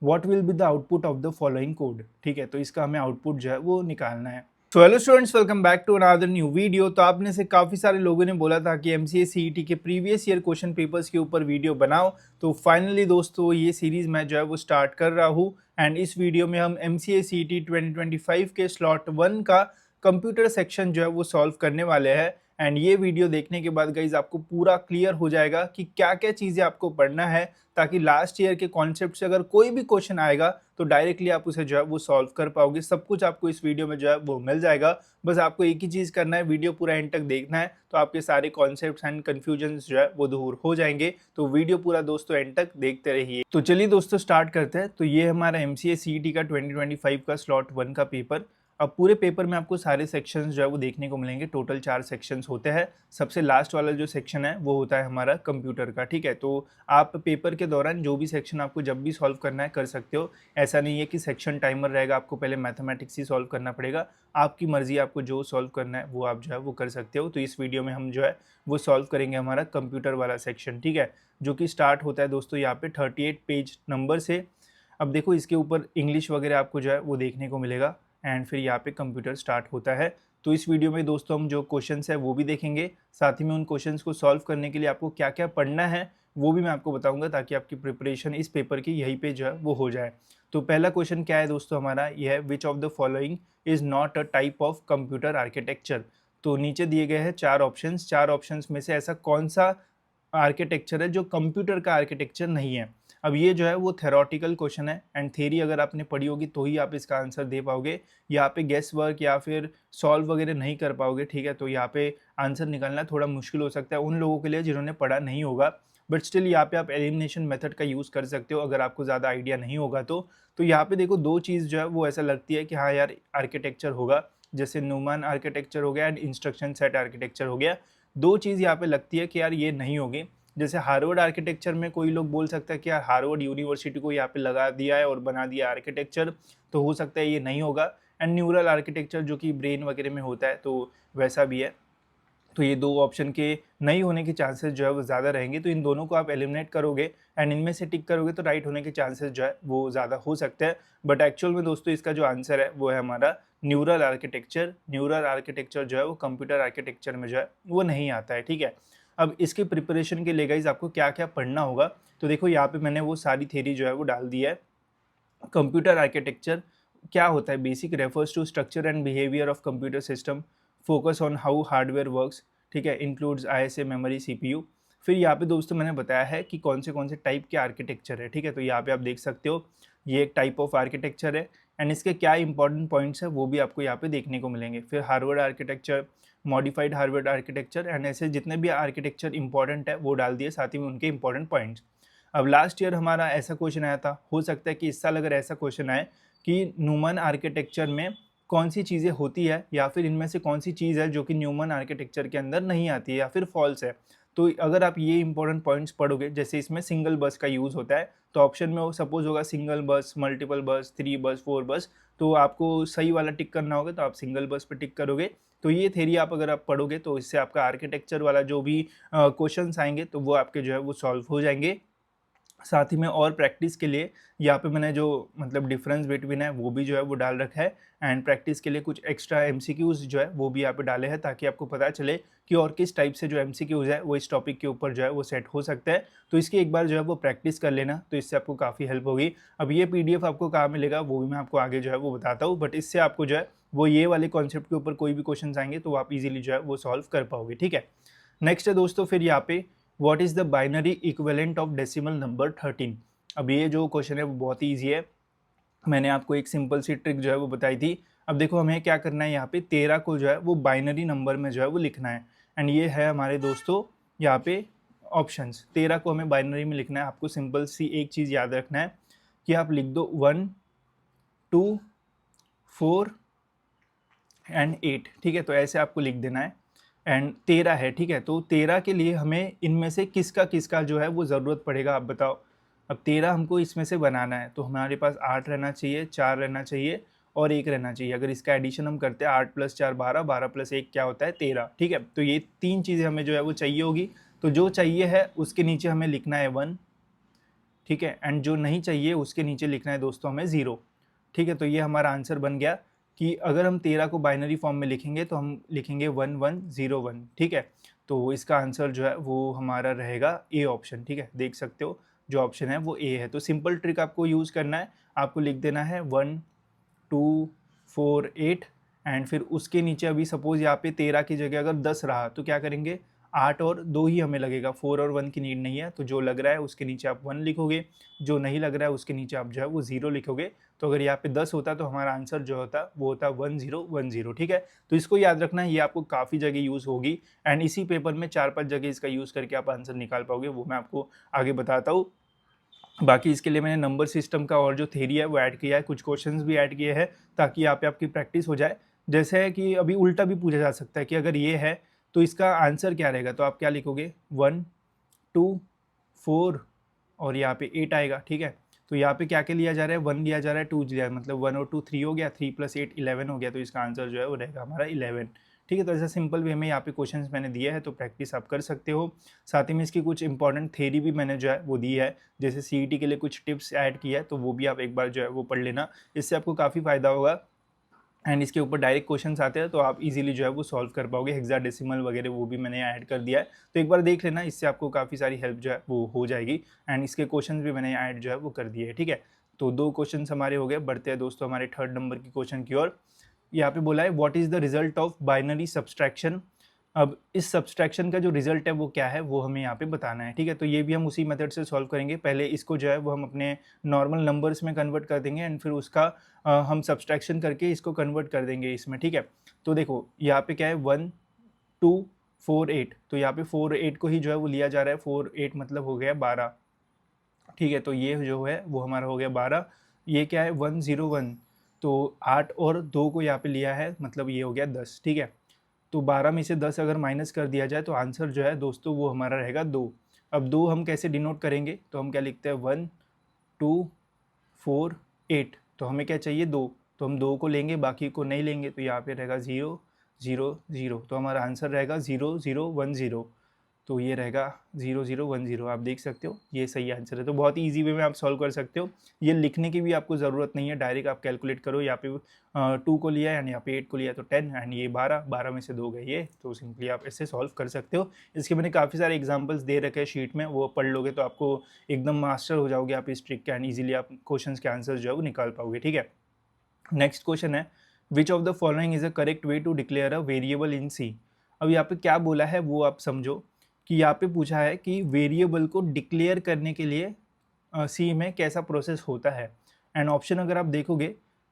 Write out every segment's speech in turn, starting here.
What will be the output of the following code. ठीक है, तो इसका हमें आउटपुट जो है वो निकालना है। तो hello students, welcome back to another new video. तो आपने से काफ़ी सारे लोगों ने बोला था कि एमसीए सीईटी के प्रीवियस ईयर क्वेश्चन पेपर्स के ऊपर वीडियो बनाओ। तो फाइनली दोस्तों ये सीरीज़ मैं जो है वो स्टार्ट कर रहा हूँ एंड इस वीडियो में हम एमसीए सीईटी 2025 के स्लॉट 1 का कंप्यूटर सेक्शन जो है वो सॉल्व करने वाले हैं। एंड ये वीडियो देखने के बाद गाइज आपको पूरा क्लियर हो जाएगा कि क्या क्या चीज़ें आपको पढ़ना है, ताकि लास्ट ईयर के कॉन्सेप्ट से अगर कोई भी क्वेश्चन आएगा तो डायरेक्टली आप उसे जो है वो सॉल्व कर पाओगे। सब कुछ आपको इस वीडियो में जो है वो मिल जाएगा। बस आपको एक ही चीज़ करना है, वीडियो पूरा एंड तक देखना है, तो आपके सारे कॉन्सेप्ट्स एंड कन्फ्यूजन्स जो है वो दूर हो जाएंगे। तो वीडियो पूरा दोस्तों एंड तक देखते रहिए। तो चलिए दोस्तों स्टार्ट करते हैं। तो ये हमारा एमसीए सीईटी का 2025 का स्लॉट 1 का पेपर। अब पूरे पेपर में आपको सारे सेक्शंस जो है वो देखने को मिलेंगे। टोटल 4 सेक्शंस होते हैं। सबसे लास्ट वाला जो सेक्शन है वो होता है हमारा कंप्यूटर का। ठीक है, तो आप पेपर के दौरान जो भी सेक्शन आपको जब भी सॉल्व करना है कर सकते हो। ऐसा नहीं है कि सेक्शन टाइमर रहेगा, आपको पहले मैथमेटिक्स ही सॉल्व करना पड़ेगा। आपकी मर्जी, आपको जो सॉल्व करना है वो आप जो है वो कर सकते हो। तो इस वीडियो में हम जो है वो सॉल्व करेंगे हमारा कंप्यूटर वाला सेक्शन। ठीक है, जो कि स्टार्ट होता है दोस्तों यहाँ पे 38 पेज नंबर से। अब देखो इसके ऊपर इंग्लिश वगैरह आपको जो है वो देखने को मिलेगा एंड फिर यहाँ पे कंप्यूटर स्टार्ट होता है। तो इस वीडियो में दोस्तों हम जो क्वेश्चंस है वो भी देखेंगे, साथ ही में उन क्वेश्चंस को सॉल्व करने के लिए आपको क्या क्या पढ़ना है वो भी मैं आपको बताऊंगा, ताकि आपकी प्रिपरेशन इस पेपर की यहीं पे जो है वो हो जाए। तो पहला क्वेश्चन क्या है दोस्तों हमारा, यह है which of the following is not a type of computer architecture. तो नीचे दिए गए हैं 4 ऑप्शंस। 4 ऑप्शंस में से ऐसा कौन सा आर्किटेक्चर है जो कंप्यूटर का आर्किटेक्चर नहीं है। अब ये जो है वो थेरोटिकल क्वेश्चन है एंड थ्योरी अगर आपने पढ़ी होगी तो ही आप इसका आंसर दे पाओगे। यहाँ पे गेस वर्क या फिर सॉल्व वगैरह नहीं कर पाओगे। ठीक है, तो यहाँ पे आंसर निकालना थोड़ा मुश्किल हो सकता है उन लोगों के लिए जिन्होंने पढ़ा नहीं होगा। बट स्टिल यहाँ पे आप एलिमिनेशन मेथड का यूज़ कर सकते हो अगर आपको ज़्यादा आइडिया नहीं होगा तो यहाँ पे देखो दो चीज़ जो है वो ऐसा लगती है कि हाँ यार आर्किटेक्चर होगा, जैसे न्यूमैन आर्किटेक्चर हो गया एंड इंस्ट्रक्शन सेट आर्किटेक्चर हो गया। दो चीज़ यहाँ पे लगती है कि यार ये नहीं होगी। जैसे हार्वर्ड आर्किटेक्चर में कोई लोग बोल सकता है कि यार हार्वर्ड यूनिवर्सिटी को यहाँ पे लगा दिया है और बना दिया आर्किटेक्चर, तो हो सकता है ये नहीं होगा। एंड न्यूरल आर्किटेक्चर जो कि ब्रेन वगैरह में होता है तो वैसा भी है। तो ये दो ऑप्शन के नहीं होने के चांसेस जो है वो ज़्यादा रहेंगे। तो इन दोनों को आप एलिमिनेट करोगे एंड इनमें से टिक करोगे तो राइट होने के चांसेस जो है वो ज़्यादा हो सकते हैं। बट एक्चुअल में दोस्तों इसका जो आंसर है वो है हमारा न्यूरल आर्किटेक्चर। न्यूरल आर्किटेक्चर जो है वो कंप्यूटर आर्किटेक्चर में जो है वो नहीं आता है। ठीक है, अब इसकी प्रिपरेशन के लिए गाइस आपको क्या क्या पढ़ना होगा, तो देखो यहाँ पे मैंने वो सारी थ्योरी जो है वो डाल दी है। कंप्यूटर आर्किटेक्चर क्या होता है, basic refers to structure and behaviour of computer system, focus on how hardware works. ठीक है, इंक्लूड्स आईएसए मेमोरी सीपीयू। फिर यहाँ पे दोस्तों मैंने बताया है कि कौन से टाइप के आर्किटेक्चर है। ठीक है, तो यहाँ पे आप देख सकते हो ये एक टाइप ऑफ आर्किटेक्चर है एंड इसके क्या इंपॉर्टेंट पॉइंट्स है वो भी आपको यहाँ पे देखने को मिलेंगे। फिर Harvard architecture, modified Harvard architecture and ऐसे जितने भी आर्किटेक्चर इंपॉर्टेंट है वो डाल दिए, साथ ही में उनके इंपॉर्टेंट पॉइंट्स। अब लास्ट ईयर हमारा ऐसा क्वेश्चन आया था, हो सकता है कि इस साल अगर ऐसा क्वेश्चन आए कि न्यूमन आर्किटेक्चर में कौन सी चीज़ें होती है या फिर इनमें से कौन सी चीज़ है जो कि न्यूमन आर्किटेक्चर के अंदर नहीं आती है या फिर फॉल्स है। तो अगर आप ये इंपॉर्टेंट पॉइंट्स पढ़ोगे, जैसे इसमें सिंगल बस का यूज़ होता है, तो ऑप्शन में वो सपोज होगा सिंगल बस, मल्टीपल बस, 3 बस, 4 बस, तो आपको सही वाला टिक करना होगा तो आप सिंगल बस पे टिक करोगे। तो ये थ्योरी आप अगर आप पढ़ोगे तो इससे आपका आर्किटेक्चर वाला जो भी क्वेश्चंस आएंगे तो वो आपके जो है वो सॉल्व हो जाएंगे। साथ ही में और प्रैक्टिस के लिए यहाँ पे मैंने जो मतलब डिफरेंस बिटवीन है वो भी जो है वो डाल रखा है एंड प्रैक्टिस के लिए कुछ एक्स्ट्रा एमसीक्यूज जो है वो भी यहाँ पे डाले हैं, ताकि आपको पता चले कि और किस टाइप से जो एमसीक्यूज है वो इस टॉपिक के ऊपर जो है वो सेट हो सकता है। तो इसकी एक बार जो है वो प्रैक्टिस कर लेना, तो इससे आपको काफ़ी हेल्प होगी। अब ये पीडीएफ आपको कहाँ मिलेगा वो भी मैं आपको आगे जो है वो बताता हूँ, बट इससे आपको जो है वो ये वाले कॉन्सेप्ट के ऊपर कोई भी क्वेश्चन आएंगे तो आप इजीली जो है वो सॉल्व कर पाओगे। ठीक है, नेक्स्ट है दोस्तों फिर यहाँ पे what is the binary equivalent of decimal number 13। अब ये जो क्वेश्चन है वो बहुत ही ईजी है, मैंने आपको एक सिंपल सी ट्रिक जो है वो बताई थी। अब देखो हमें क्या करना है, यहाँ पे 13 को जो है वो बाइनरी नंबर में जो है वो लिखना है एंड ये है हमारे दोस्तों यहाँ पे ऑप्शंस। 13 को हमें बाइनरी में लिखना है। आपको सिंपल सी एक चीज़ याद रखना है कि आप लिख दो 1, 2, 4 एंड 8। ठीक है, तो ऐसे आपको लिख देना है एंड 13 है। ठीक है, तो 13 के लिए हमें इनमें से किसका किसका जो है वो ज़रूरत पड़ेगा आप बताओ। अब 13 हमको इसमें से बनाना है तो हमारे पास 8 रहना चाहिए, 4 रहना चाहिए और 1 रहना चाहिए। अगर इसका एडिशन हम करते हैं 8 + 4 12, 12 + 1 क्या होता है 13। ठीक है, तो ये तीन चीज़ें हमें जो है वो चाहिए होगी। तो जो चाहिए है उसके नीचे हमें लिखना है 1। ठीक है, एंड जो नहीं चाहिए उसके नीचे लिखना है दोस्तों हमें 0। ठीक है, तो ये हमारा आंसर बन गया कि अगर हम 13 को बाइनरी फॉर्म में लिखेंगे तो हम लिखेंगे 1101। ठीक है, तो इसका आंसर जो है वो हमारा रहेगा ए ऑप्शन। ठीक है, देख सकते हो जो ऑप्शन है वो ए है। तो सिंपल ट्रिक आपको यूज़ करना है, आपको लिख देना है 1 2 4 8 एंड फिर उसके नीचे अभी सपोज यहाँ पे 13 की जगह अगर 10 रहा तो क्या करेंगे, 8 और 2 ही हमें लगेगा, 4 और 1 की नीड नहीं है। तो जो लग रहा है उसके नीचे आप 1 लिखोगे, जो नहीं लग रहा है उसके नीचे आप जो है वो 0 लिखोगे। तो अगर यहाँ पे 10 होता तो हमारा आंसर जो होता वो होता 1010। ठीक है, तो इसको याद रखना, ये आपको काफ़ी जगह यूज़ होगी एंड इसी पेपर में 4-5 जगह इसका यूज़ करके आप आंसर निकाल पाओगे, वो मैं आपको आगे बताता हूँ। बाकी इसके लिए मैंने नंबर सिस्टम का और जो थ्योरी है वो ऐड किया है, कुछ क्वेश्चंस भी ऐड किए हैं ताकि यहाँ पे आपकी प्रैक्टिस हो जाए। जैसे है कि अभी उल्टा भी पूछा जा सकता है कि अगर ये है तो इसका आंसर क्या रहेगा, तो आप क्या लिखोगे 1 2 4 और यहाँ पे 8 आएगा। ठीक है, तो यहाँ पे क्या क्या लिया जा रहा है, 1 लिया जा रहा है, 2 लिया, मतलब 1 और 2 3 हो गया, 3 + 8 11 हो गया, तो इसका आंसर जो है वो रहेगा हमारा 11। ठीक है, तो ऐसा सिंपल वे में यहाँ पे क्वेश्चंस मैंने दिए हैं, तो प्रैक्टिस आप कर सकते हो। साथ ही में इसकी कुछ इंपॉर्टेंट थ्योरी भी मैंने जो है वो दी है, जैसे सीईटी के लिए कुछ टिप्स ऐड किया है, तो वो भी आप एक बार जो है वो पढ़ लेना, इससे आपको काफ़ी फ़ायदा होगा एंड इसके ऊपर डायरेक्ट क्वेश्चंस आते हैं तो आप इजीली जो है वो सॉल्व कर पाओगे। हेक्साडेसिमल वगैरह वो भी मैंने ऐड कर दिया है, तो एक बार देख लेना, इससे आपको काफ़ी सारी हेल्प जो है वो हो जाएगी एंड इसके क्वेश्चंस भी मैंने ऐड जो है वो कर दिए है। ठीक है, तो 2 क्वेश्चंस हमारे हो गए, बढ़ते हैं दोस्तों हमारे थर्ड नंबर की क्वेश्चन की ओर। यहाँ पे बोला है what is the result of binary subtraction. अब इस सब्सट्रैक्शन का जो रिजल्ट है वो क्या है वो हमें यहाँ पे बताना है। ठीक है, तो ये भी हम उसी मेथड से सॉल्व करेंगे, पहले इसको जो है वो हम अपने नॉर्मल नंबर्स में कन्वर्ट कर देंगे एंड फिर उसका हम सब्सट्रैक्शन करके इसको कन्वर्ट कर देंगे इसमें। ठीक है, तो देखो यहाँ पे क्या है 1 2 4 8, तो यहाँ पे 4 8 को ही जो है वो लिया जा रहा है, 4 8 मतलब हो गया 12। ठीक है, तो ये जो है वो हमारा हो गया 12, ये क्या है 101, तो 8 और 2 को यहाँ पे लिया है, मतलब ये हो गया 10। ठीक है, तो 12 में से 10 अगर माइनस कर दिया जाए तो आंसर जो है दोस्तों वो हमारा रहेगा 2। अब 2 हम कैसे डिनोट करेंगे, तो हम क्या लिखते हैं 1 2 4 8, तो हमें क्या चाहिए 2, तो हम 2 को लेंगे बाकी को नहीं लेंगे, तो यहाँ पे रहेगा 0 0 0, तो हमारा आंसर रहेगा 0 0 1 0। तो ये रहेगा 0 0 1 0, आप देख सकते हो ये सही आंसर है। तो बहुत ही ईजी वे में आप सॉल्व कर सकते हो, ये लिखने की भी आपको ज़रूरत नहीं है, डायरेक्ट आप कैलकुलेट करो। यहाँ पे 2 को लिया एंड यहाँ पे 8 को लिया तो 10 एंड ये 12, 12 में से 2 गए ये, तो सिंपली आप इससे सॉल्व कर सकते हो। इसके मैंने काफ़ी सारे एग्जाम्पल्स दे रखे हैं शीट में, वो पढ़ लोगे तो आपको एकदम मास्टर हो जाओगे आप इस ट्रिक के एंड ईजिली आप क्वेश्चन के आंसर जो है वो निकाल पाओगे। ठीक है, नेक्स्ट क्वेश्चन है which of the following is a correct way to declare a variable in C. अब यहाँ पे क्या बोला है वो आप समझो, कि यहाँ पे पूछा है कि वेरिएबल को डिक्लेयर करने के लिए सी में कैसा प्रोसेस होता है एंड ऑप्शन अगर आप देखोगे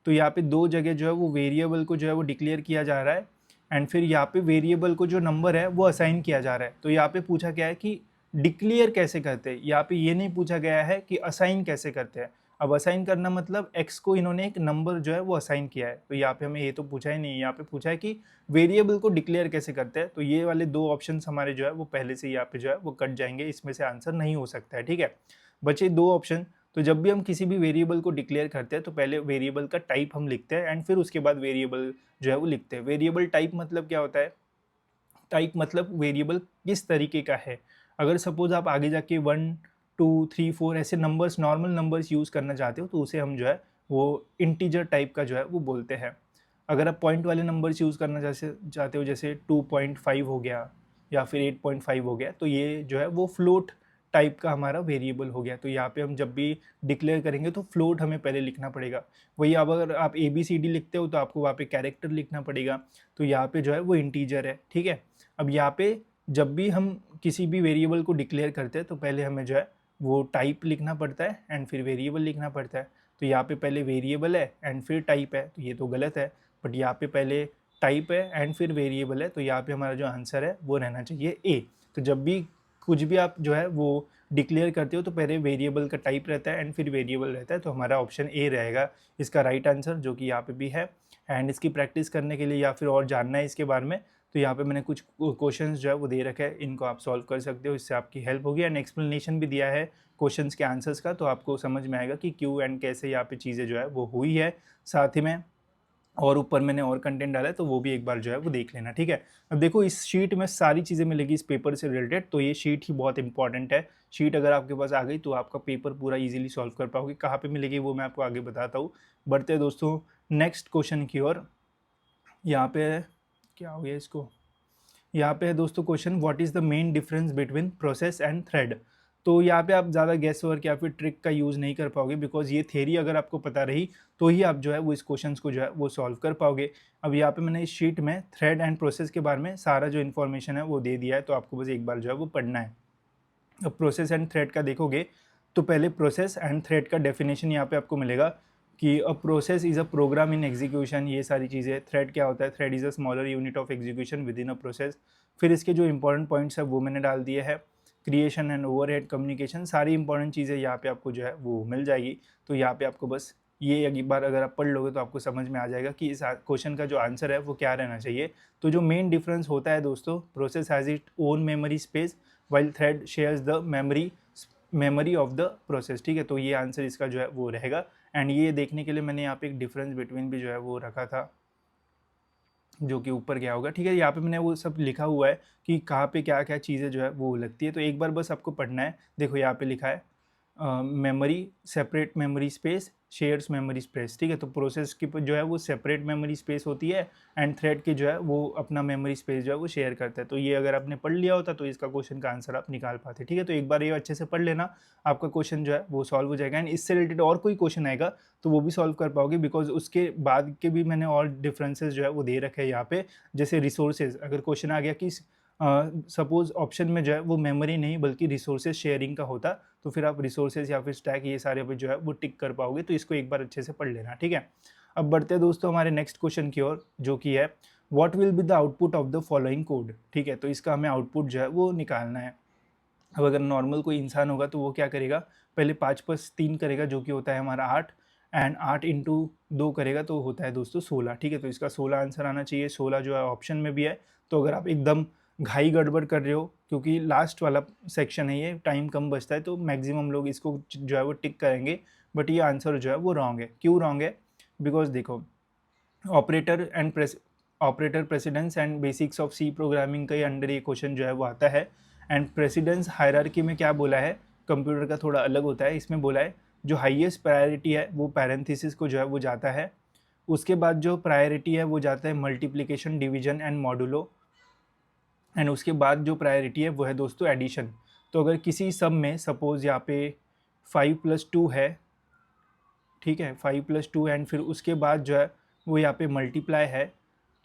तो यहाँ पे 2 जगह जो है वो वेरिएबल को जो है वो डिक्लेयर किया जा रहा है एंड फिर यहाँ पे वेरिएबल को जो नंबर है वो असाइन किया जा रहा है। तो यहाँ पे पूछा गया है कि डिक्लेयर कैसे करते हैं, यहाँ पे ये नहीं पूछा गया है कि असाइन कैसे करते हैं। अब असाइन करना मतलब x को इन्होंने एक नंबर जो है वो असाइन किया है, तो यहाँ पे हमें ये तो पूछा ही नहीं, यहाँ पे पूछा है कि वेरिएबल को डिक्लेयर कैसे करते हैं। तो ये वाले 2 ऑप्शंस हमारे जो है वो पहले से यहाँ पे जो है वो कट जाएंगे, इसमें से आंसर नहीं हो सकता है। ठीक है, बचे 2 ऑप्शन। तो जब भी हम किसी भी वेरिएबल को डिक्लेयर करते हैं तो पहले वेरिएबल का टाइप हम लिखते हैं एंड फिर उसके बाद वेरिएबल जो है वो लिखते हैं। वेरिएबल टाइप मतलब क्या होता है, टाइप मतलब वेरिएबल किस तरीके का है। अगर सपोज आप आगे जाके 1 2 3 4 ऐसे नंबर्स, नॉर्मल नंबर्स यूज़ करना चाहते हो तो उसे हम जो है वो इंटीजर टाइप का जो है वो बोलते हैं। अगर आप पॉइंट वाले नंबर्स यूज़ करना जैसे चाहते हो, जैसे 2.5 हो गया या फिर 8.5 हो गया, तो ये जो है वो फ्लोट टाइप का हमारा वेरिएबल हो गया। तो यहाँ पे हम जब भी डिक्लेयर करेंगे तो फ्लोट हमें पहले लिखना पड़ेगा। वही अब अगर आप ABCD लिखते हो तो आपको वहाँ पे कैरेक्टर लिखना पड़ेगा, तो यहाँ पे जो है वो इंटीजर है। ठीक है, अब यहाँ पे जब भी हम किसी भी वेरिएबल को डिक्लेयर करते हैं तो पहले हमें जो है वो टाइप लिखना पड़ता है एंड फिर वेरिएबल लिखना पड़ता है। तो यहाँ पे पहले वेरिएबल है एंड फिर टाइप है, तो ये तो गलत है, बट यहाँ पे पहले टाइप है एंड फिर वेरिएबल है, तो यहाँ पे हमारा जो आंसर है वो रहना चाहिए ए। तो जब भी कुछ भी आप जो है वो डिक्लेयर करते हो तो पहले वेरिएबल का टाइप रहता है एंड फिर वेरिएबल रहता है, तो हमारा ऑप्शन ए रहेगा इसका राइट आंसर, जो कि यहाँ पे भी है। एंड इसकी प्रैक्टिस करने के लिए या फिर और जानना है इसके बारे में तो यहाँ पे मैंने कुछ क्वेश्चंस जो है वो दे रखे हैं, इनको आप सॉल्व कर सकते हो, इससे आपकी हेल्प होगी एंड एक्सप्लेनेशन भी दिया है क्वेश्चंस के आंसर्स का, तो आपको समझ में आएगा कि क्यों एंड कैसे यहाँ पे चीज़ें जो है वो हुई है। साथ ही में और ऊपर मैंने और कंटेंट डाला है, तो वो भी एक बार जो है वो देख लेना, ठीक है। अब देखो इस शीट में सारी चीज़ें मिलेगी इस पेपर से रिलेटेड, तो ये शीट ही बहुत इंपॉर्टेंट है। शीट अगर आपके पास आ गई तो आपका पेपर पूरा इजीली सॉल्व कर पाओगे। कहाँ पे मिलेगी वो मैं आपको आगे बताता हूँ। बढ़ते हैं दोस्तों नेक्स्ट क्वेश्चन की ओर। यहाँ पे क्या हो गया इसको, यहाँ पे है दोस्तों question, what is the main difference between process and thread. तो यहाँ पे आप ज़्यादा गेस वर्क या फिर ट्रिक का यूज़ नहीं कर पाओगे, बिकॉज ये थ्योरी अगर आपको पता रही तो ही आप जो है वो इस क्वेश्चन को जो है वो सॉल्व कर पाओगे। अब यहाँ पे मैंने इस शीट में थ्रेड एंड प्रोसेस के बारे में सारा जो इन्फॉर्मेशन है वो दे दिया है, तो आपको बस एक बार जो है वो पढ़ना है। अब प्रोसेस एंड थ्रेड का देखोगे तो पहले प्रोसेस एंड थ्रेड का डेफिनेशन यहाँ पे आपको मिलेगा कि a process is a program in execution, ये सारी चीज़ें। थ्रेड क्या होता है, thread is a smaller unit of execution within a process. फिर इसके जो इंपॉर्टेंट पॉइंट्स है वो मैंने डाल दिए हैं। क्रिएशन एंड ओवरहेड कम्युनिकेशन, सारी इंपॉर्टेंट चीज़ें यहाँ पे आपको जो है वो मिल जाएगी। तो यहाँ पे आपको बस ये एक बार अगर आप पढ़ लोगे तो आपको समझ में आ जाएगा कि इस क्वेश्चन का जो आंसर है वो क्या रहना चाहिए। तो जो मेन डिफरेंस होता है दोस्तों, process has it own memory space while thread shares the memory of the process, ठीक है। तो ये आंसर इसका जो है वो रहेगा। एंड ये देखने के लिए मैंने यहाँ पे एक डिफरेंस बिटवीन भी जो है वो रखा था, जो कि ऊपर गया होगा, ठीक है। यहाँ पे मैंने वो सब लिखा हुआ है कि कहाँ पे क्या क्या चीज़ें जो है वो लगती है, तो एक बार बस आपको पढ़ना है। देखो यहाँ पे लिखा है memory separate memory space shares memory space, ठीक है। तो प्रोसेस की जो है वो सेपरेट मेमोरी स्पेस होती है एंड थ्रेड की जो है वो अपना मेमोरी स्पेस जो है वो शेयर करता है। तो ये अगर आपने पढ़ लिया होता तो इसका क्वेश्चन का आंसर आप निकाल पाते, ठीक है। तो एक बार ये अच्छे से पढ़ लेना, आपका क्वेश्चन जो है वो सॉल्व हो जाएगा। एंड इससे रिलेटेड और कोई क्वेश्चन आएगा तो वो भी सॉल्व कर पाओगे, बिकॉज उसके बाद के भी मैंने और डिफरेंसेस जो है वो दे रखे हैं यहाँ पे। जैसे रिसोर्सेज, अगर क्वेश्चन आ गया कि सपोज ऑप्शन में जो है वो मेमोरी नहीं बल्कि रिसोर्सेज शेयरिंग का होता, तो फिर आप रिसोर्सेज या फिर स्टैक ये सारे पे जो है वो टिक कर पाओगे। तो इसको एक बार अच्छे से पढ़ लेना, ठीक है। अब बढ़ते हैं दोस्तों हमारे नेक्स्ट क्वेश्चन की ओर, जो कि है what will be the output of the following code, ठीक है। तो इसका हमें आउटपुट जो है वो निकालना है। अब अगर नॉर्मल कोई इंसान होगा तो वो क्या करेगा, पहले 5+3 करेगा जो कि होता है हमारा 8, एंड 8 इंटू 2 करेगा तो होता है दोस्तों 16, ठीक है। तो इसका 16 आंसर आना चाहिए। 16 जो है ऑप्शन में भी है, तो अगर आप एकदम घाई गड़बड़ कर रहे हो, क्योंकि लास्ट वाला सेक्शन है ये, टाइम कम बचता है, तो मैक्सिमम लोग इसको जो है वो टिक करेंगे। बट ये आंसर जो है वो रॉन्ग है। क्यों रॉन्ग है, बिकॉज देखो operator precedence and basics of C programming के अंडर ये क्वेश्चन जो है वो आता है। एंड प्रेसिडेंस हायरार्की में क्या बोला है, कंप्यूटर का थोड़ा अलग होता है, इसमें बोला है जो हाईएस्ट प्रायोरिटी है वो पैरेंथेसिस को जो है वो जाता है। उसके बाद जो प्रायोरिटी है वो जाता है multiplication division and modulo, and उसके बाद जो प्रायोरिटी है वो है दोस्तों एडिशन। तो अगर किसी सम में सपोज यहाँ पे 5+2 है, ठीक है, 5+2, एंड फिर उसके बाद जो है वो यहाँ पे मल्टीप्लाई है,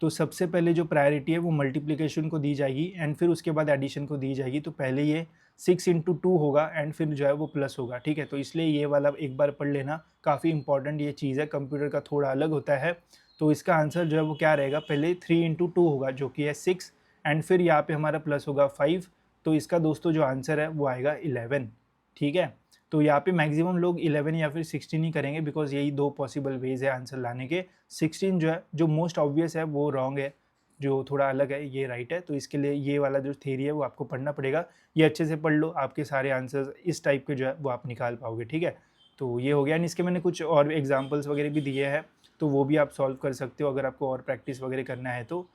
तो सबसे पहले जो प्रायोरिटी है वो मल्टीप्लिकेशन को दी जाएगी एंड फिर उसके बाद एडिशन को दी जाएगी। तो पहले ये 6 × 2 होगा एंड फिर जो है वो प्लस होगा, ठीक है। तो इसलिए ये वाला एक बार पढ़ लेना, काफ़ी इंपॉर्टेंट ये चीज़ है, कंप्यूटर का थोड़ा अलग होता है। तो इसका आंसर जो है वो क्या रहेगा, पहले 3 × 2 होगा जो कि है 6, एंड फिर यहाँ पे हमारा प्लस होगा 5। तो इसका दोस्तों जो आंसर है वो आएगा 11, ठीक है। तो यहाँ पे मैक्सिमम लोग 11 या फिर 16 ही करेंगे, बिकॉज यही दो पॉसिबल वेज है आंसर लाने के। 16 जो है जो मोस्ट ऑब्वियस है वो रॉन्ग है, जो थोड़ा अलग है ये राइट है। तो इसके लिए ये वाला जो थ्योरी है वो आपको पढ़ना पड़ेगा। ये अच्छे से पढ़ लो, आपके सारे आंसर्स इस टाइप के जो है वो आप निकाल पाओगे, ठीक है। तो ये हो गया। एंड इसके मैंने कुछ और एग्जाम्पल्स वगैरह भी दिए हैं, तो वो भी आप सॉल्व कर सकते हो अगर आपको और प्रैक्टिस वगैरह करना है तो।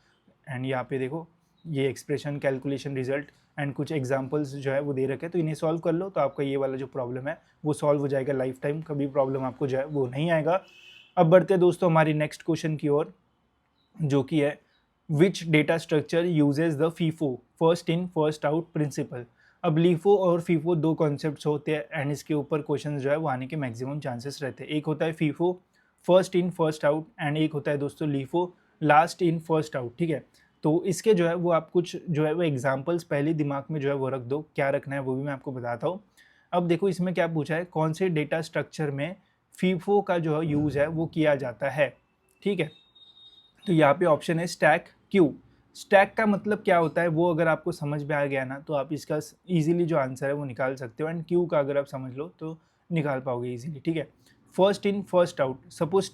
एंड यहाँ पे देखो ये एक्सप्रेशन कैलकुलेशन रिजल्ट एंड कुछ एग्जांपल्स जो है वो दे रखे हैं, तो इन्हें सॉल्व कर लो तो आपका ये वाला जो प्रॉब्लम है वो सॉल्व हो जाएगा लाइफ टाइम, कभी प्रॉब्लम आपको जो है वो नहीं आएगा। अब बढ़ते हैं दोस्तों हमारी नेक्स्ट क्वेश्चन की ओर, जो कि है which data structure uses the FIFO first in first out principle. अब लीफो और फीफो दो कॉन्सेप्ट्स होते हैं एंड इसके ऊपर क्वेश्चन जो है वो आने के मैक्सिमम चांसेस रहते हैं। एक होता है FIFO first in first out and एक होता है दोस्तों LIFO last in first out, ठीक है। तो इसके जो है वो आप कुछ जो है वो एग्जाम्पल्स पहले दिमाग में जो है वो रख दो, क्या रखना है वो भी मैं आपको बताता हूँ। अब देखो इसमें क्या पूछा है, कौन से डेटा स्ट्रक्चर में फीफो का जो यूज़ है वो किया जाता है, ठीक है। तो यहाँ पे ऑप्शन है स्टैक क्यू। स्टैक का मतलब क्या होता है वो अगर आपको समझ में आ गया ना तो आप इसका इजीली जो आंसर है वो निकाल सकते हो, एंड क्यू का अगर आप समझ लो तो निकाल पाओगे इजीली, ठीक है। First in first out, suppose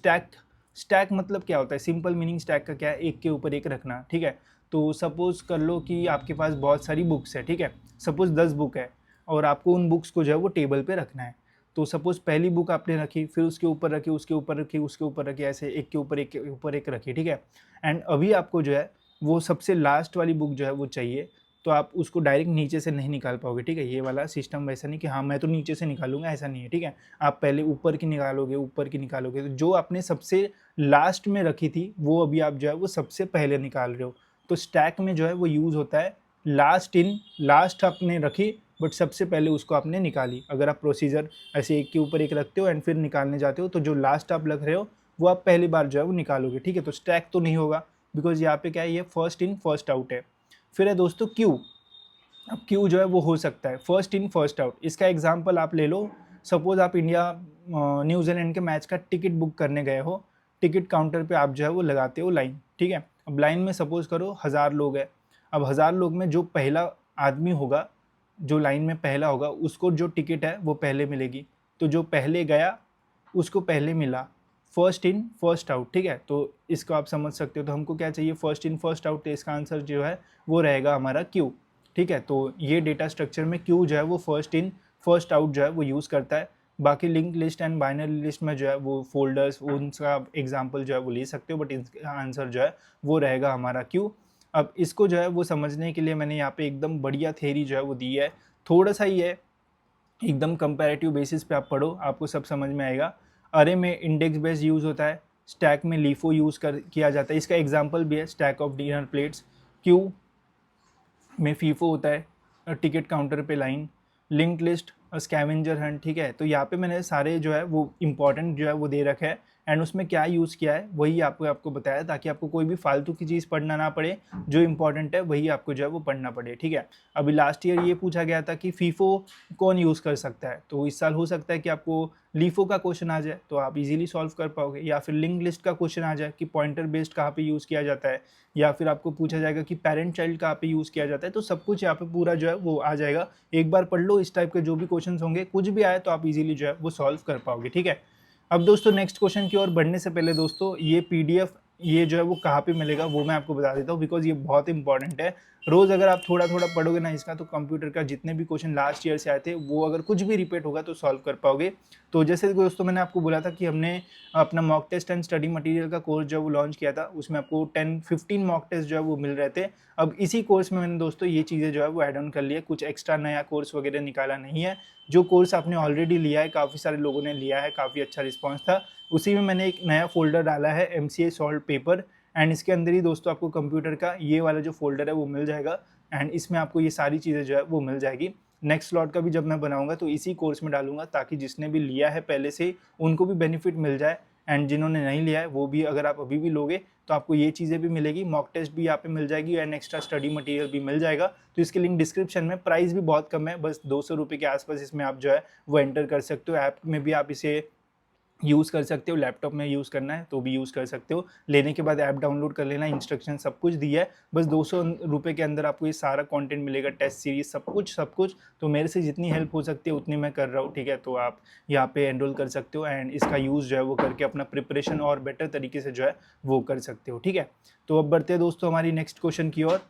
stack मतलब क्या होता है, सिंपल मीनिंग स्टैक का क्या है, एक के ऊपर एक रखना, ठीक है। तो सपोज कर लो कि आपके पास बहुत सारी बुक्स है, ठीक है, सपोज 10 बुक है और आपको उन बुक्स को जो है वो टेबल पे रखना है। तो सपोज़ पहली बुक आपने रखी, फिर उसके ऊपर रखी, उसके ऊपर रखी, उसके ऊपर रखी, ऐसे एक के ऊपर एक के ऊपर एक रखी, ठीक है? एंड अभी आपको जो है वो सबसे लास्ट वाली बुक जो है वो चाहिए, तो आप उसको डायरेक्ट नीचे से नहीं निकाल पाओगे, ठीक है? ये वाला सिस्टम वैसा नहीं कि हाँ, मैं तो नीचे से निकालूँगा, ऐसा नहीं है, ठीक है? आप पहले ऊपर की निकालोगे, ऊपर की निकालोगे, तो जो आपने सबसे लास्ट में रखी थी, वो अभी आप जो है वो सबसे पहले निकाल रहे हो। तो स्टैक में जो है वो यूज़ होता है लास्ट आपने रखी बट सबसे पहले उसको आपने निकाली। अगर आप प्रोसीजर ऐसे एक के ऊपर एक रखते हो एंड फिर निकालने जाते हो, तो जो लास्ट आप रख रहे हो वो आप पहली बार जो है वो निकालोगे, ठीक है? तो स्टैक तो नहीं होगा बिकॉज़ यहाँ पे क्या है, ये फर्स्ट इन फर्स्ट आउट है। फिर है दोस्तों क्यू। अब क्यू जो है वो हो सकता है फर्स्ट इन फर्स्ट आउट। इसका एग्जांपल आप ले लो, सपोज़ आप इंडिया न्यूजीलैंड के मैच का टिकट बुक करने गए हो, टिकट काउंटर पे आप जो है वो लगाते हो लाइन, ठीक है? अब लाइन में सपोज़ करो 1000 लोग हैं। अब 1000 लोग में जो पहला आदमी होगा, जो लाइन में पहला होगा, उसको जो टिकट है वो पहले मिलेगी। तो जो पहले गया उसको पहले मिला, फर्स्ट इन फर्स्ट आउट, ठीक है? तो इसको आप समझ सकते हो। तो हमको क्या चाहिए, फर्स्ट इन फर्स्ट आउट, तो इसका आंसर जो है वो रहेगा हमारा क्यू, ठीक है? तो ये डेटा स्ट्रक्चर में क्यू जो है वो फर्स्ट इन फर्स्ट आउट जो है वो यूज़ करता है। बाकी link list and binary list में जो है वो फोल्डर्स, उनका एग्जांपल जो है वो ले सकते हो, बट इसका आंसर जो है वो रहेगा हमारा क्यू। अब इसको जो है वो समझने के लिए मैंने यहाँ पे एकदम बढ़िया थ्योरी जो है वो दी है। थोड़ा सा ही है, एकदम कंपैरेटिव बेसिस पे आप पढ़ो, आपको सब समझ में आएगा। अरे में इंडेक्स बेस्ड यूज़ होता है, स्टैक में लीफो यूज़ कर किया जाता है। इसका एग्जांपल भी है stack of dinner plates. Q में फीफो होता है, टिकट काउंटर पे line, linked list, scavenger Hunt, ठीक है? तो यहाँ पे मैंने सारे जो है वो इंपॉर्टेंट जो है वो दे रखा है एंड उसमें क्या यूज़ किया है वही आपको बताया, ताकि आपको कोई भी फालतू की चीज़ पढ़ना ना पड़े, जो इंपॉर्टेंट है वही आपको जो है वो पढ़ना पड़े, ठीक है? अभी लास्ट ईयर ये पूछा गया था कि फीफो कौन यूज़ कर सकता है, तो इस साल हो सकता है कि आपको लीफो का क्वेश्चन आ जाए, तो आप इजीली सॉल्व कर पाओगे। या फिर लिंक लिस्ट का क्वेश्चन आ जाए कि पॉइंटर बेस्ड कहाँ पे यूज़ किया जाता है, या फिर आपको पूछा जाएगा कि पेरेंट चाइल्ड कहाँ पे यूज़ किया जाता है। तो सब कुछ यहाँ पे पूरा जो है वो आ जाएगा। एक बार पढ़ लो, इस टाइप के जो भी क्वेश्चंस होंगे, कुछ भी आए तो आप इजीली जो है वो सॉल्व कर पाओगे, ठीक है? अब दोस्तों नेक्स्ट क्वेश्चन की ओर बढ़ने से पहले दोस्तों, ये पीडीएफ ये जो है वो कहाँ पे मिलेगा वो मैं आपको बता देता हूँ, बिकॉज ये बहुत इंपॉर्टेंट है। रोज़ अगर आप थोड़ा थोड़ा पढ़ोगे ना इसका, तो कंप्यूटर का जितने भी क्वेश्चन लास्ट ईयर से आए थे वो अगर कुछ भी रिपीट होगा तो सॉल्व कर पाओगे। तो जैसे दोस्तों मैंने आपको बोला था कि हमने अपना mock test and study material का कोर्स जो वो लॉन्च किया था, उसमें आपको 10-15 मॉक टेस्ट जो है वो मिल रहे थे। अब इसी कोर्स में मैंने दोस्तों ये चीज़ें जो है वो ऐड ऑन कर लिया, कुछ एक्स्ट्रा नया कोर्स वगैरह निकाला नहीं है। जो कोर्स आपने ऑलरेडी लिया है, काफ़ी सारे लोगों ने लिया है, काफ़ी अच्छा रिस्पॉन्स था, उसी में मैंने एक नया फोल्डर डाला है, MCA सॉल्व पेपर, एंड इसके अंदर ही दोस्तों आपको कंप्यूटर का ये वाला जो फोल्डर है वो मिल जाएगा एंड इसमें आपको ये सारी चीज़ें जो है वो मिल जाएगी। नेक्स्ट स्लॉट का भी जब मैं बनाऊंगा तो इसी कोर्स में डालूंगा, ताकि जिसने भी लिया है पहले से उनको भी बेनिफिट मिल जाए, एंड जिन्होंने नहीं लिया है वो भी, अगर आप अभी भी लोगे तो आपको ये चीज़ें भी मिलेगी, मॉक टेस्ट भी यहाँ पे मिल जाएगी एंड एक्स्ट्रा स्टडी मटेरियल भी मिल जाएगा। तो इसकी लिंक डिस्क्रिप्शन में, प्राइस भी बहुत कम है, बस 200 रुपये के आसपास इसमें आप जो है वो एंटर कर सकते हो। ऐप में भी आप इसे यूज़ कर सकते हो, लैपटॉप में यूज़ करना है तो भी यूज़ कर सकते हो। लेने के बाद ऐप डाउनलोड कर लेना, इंस्ट्रक्शन सब कुछ दिया है, बस 200 रुपये के अंदर आपको ये सारा कंटेंट मिलेगा, टेस्ट सीरीज सब कुछ। तो मेरे से जितनी हेल्प हो सकती है उतनी मैं कर रहा हूँ, ठीक है? तो आप यहाँ पे एनरोल कर सकते हो एंड इसका यूज़ जो है वो करके अपना प्रिपरेशन और बेटर तरीके से जो है वो कर सकते हो, ठीक है? तो अब बढ़ते हैं दोस्तों हमारी नेक्स्ट क्वेश्चन की ओर।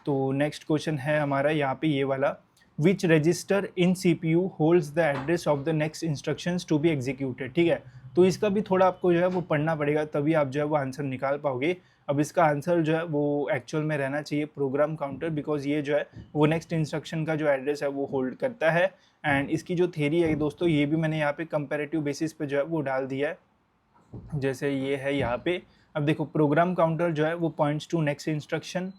तो नेक्स्ट क्वेश्चन है हमारा यहाँ पे ये वाला, which register in CPU holds the address of the next instructions to be executed, ठीक है? तो इसका भी थोड़ा आपको जो है वो पढ़ना पड़ेगा, तभी आप जो है वो आंसर निकाल पाओगे। अब इसका आंसर जो है वो एक्चुअल में रहना चाहिए प्रोग्राम काउंटर, बिकॉज ये जो है वो नेक्स्ट इंस्ट्रक्शन का जो एड्रेस है वो होल्ड करता है। एंड इसकी जो थ्योरी है दोस्तों, ये भी मैंने यहाँ पे कंपैरेटिव बेसिस पे जो है वो डाल दिया है, जैसे ये है यहाँ पे। अब देखो, प्रोग्राम काउंटर जो है वो पॉइंट्स टू नेक्स्ट इंस्ट्रक्शन,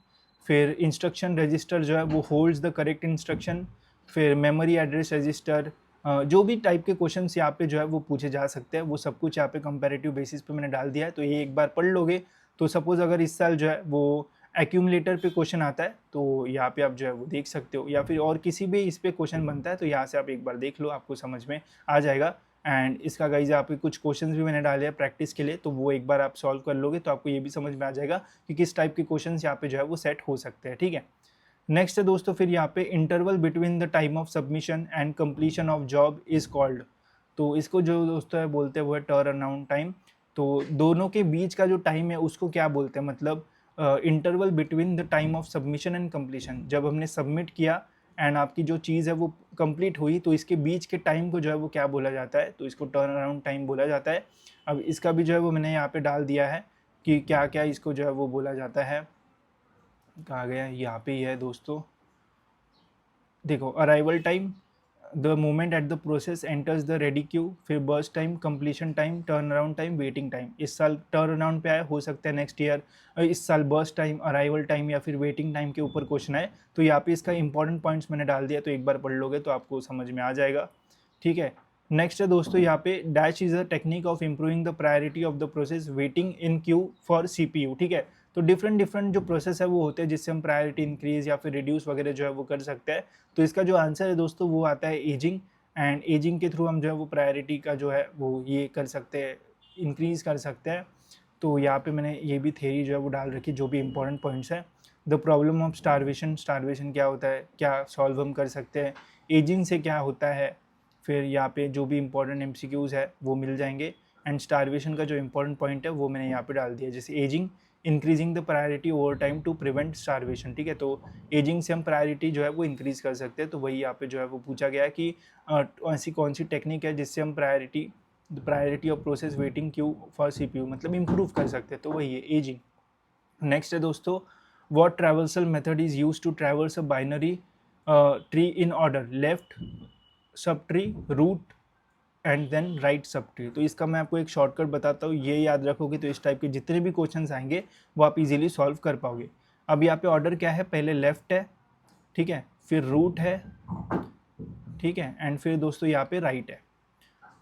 फिर इंस्ट्रक्शन रजिस्टर जो है वो होल्ड्स द करेक्ट इंस्ट्रक्शन, फिर मेमोरी एड्रेस रजिस्टर, जो भी टाइप के क्वेश्चंस यहाँ पे जो है वो पूछे जा सकते हैं, वो सब कुछ यहाँ पे कंपैरेटिव बेसिस पे मैंने डाल दिया है। तो ये एक बार पढ़ लोगे तो सपोज़ अगर इस साल जो है वो एक्यूमुलेटर पे क्वेश्चन आता है तो यहाँ पे आप जो है वो देख सकते हो, या फिर और किसी भी इस पे क्वेश्चन बनता है तो यहाँ से आप एक बार देख लो, आपको समझ में आ जाएगा। एंड इसका गाइज यहाँ पे कुछ क्वेश्चंस भी मैंने डाले हैं प्रैक्टिस के लिए, तो वो एक बार आप सॉल्व कर लोगे तो आपको ये भी समझ में आ जाएगा कि किस टाइप के क्वेश्चंस यहाँ पे जो है वो सेट हो सकते हैं, ठीक है? नेक्स्ट है दोस्तों फिर यहाँ पे, interval between the time of submission and completion of job is called. तो इसको जो दोस्तों है बोलते हैं वो है टर्नअराउंड टाइम। तो दोनों के बीच का जो टाइम है उसको क्या बोलते हैं, मतलब interval between the time of submission and completion, जब हमने सबमिट किया एंड आपकी जो चीज़ है वो कंप्लीट हुई, तो इसके बीच के टाइम को जो है वो क्या बोला जाता है, तो इसको टर्न अराउंड टाइम बोला जाता है। अब इसका भी जो है वो मैंने यहाँ पे डाल दिया है कि क्या क्या इसको जो है वो बोला जाता है। कहाँ गया, यहाँ पे ही है दोस्तों, देखो arrival time, the moment at the process enters the ready queue, फिर burst time, completion time, turn around time, waiting time. इस साल टर्न अराउंड पे आया, हो सकता है नेक्स्ट ईयर इस साल बर्स्ट टाइम, अराइवल टाइम या फिर वेटिंग टाइम के ऊपर क्वेश्चन आए। तो यहाँ पे इसका इंपॉर्टेंट पॉइंट्स मैंने डाल दिया, तो एक बार पढ़ लोगे तो आपको समझ में आ जाएगा। ठीक है, नेक्स्ट है दोस्तों यहाँ पे dash is a technique of improving the priority of the process waiting in Q for CPU. ठीक है, तो डिफरेंट जो प्रोसेस है वो होते हैं जिससे हम प्रायोरिटी इंक्रीज या फिर रिड्यूस वगैरह जो है वो कर सकते हैं। तो इसका जो आंसर है दोस्तों वो आता है एजिंग, एंड एजिंग के थ्रू हम जो है वो प्रायोरिटी का जो है वो ये कर सकते हैं, इंक्रीज़ कर सकते हैं। तो यहाँ पे मैंने ये भी थ्योरी जो है वो डाल रखी, जो भी इंपॉर्टेंट पॉइंट्स है। The problem of starvation, starvation क्या होता है, क्या सॉल्व हम कर सकते हैं, एजिंग से क्या होता है, फिर यहाँ पे जो भी इंपॉर्टेंट एमसीक्यूज़ है वो मिल जाएंगे। एंड स्टारवेशन का जो इंपॉर्टेंट पॉइंट है वो मैंने यहाँ पे डाल दिया, जैसे ageing, increasing the priority over time to prevent starvation. ठीक है, तो एजिंग से हम प्रायोरिटी जो है वो इंक्रीज कर सकते हैं। तो वही यहाँ पे जो है वो पूछा गया है कि ऐसी कौन सी टेक्निक है जिससे हम priority of process waiting queue for CPU मतलब इंप्रूव कर सकते हैं, तो वही है एजिंग। नेक्स्ट है दोस्तों, what traversal method is use to traverse a binary tree in order, left sub tree, root and then right sub tree. तो इसका मैं आपको एक शॉर्टकट बताता हूँ, ये याद रखोगे तो इस टाइप के जितने भी क्वेश्चंस आएंगे वो आप इजीली सॉल्व कर पाओगे। अब यहाँ पे ऑर्डर क्या है, पहले लेफ्ट है, ठीक है, फिर रूट है, ठीक है, एंड फिर दोस्तों यहाँ पे राइट है।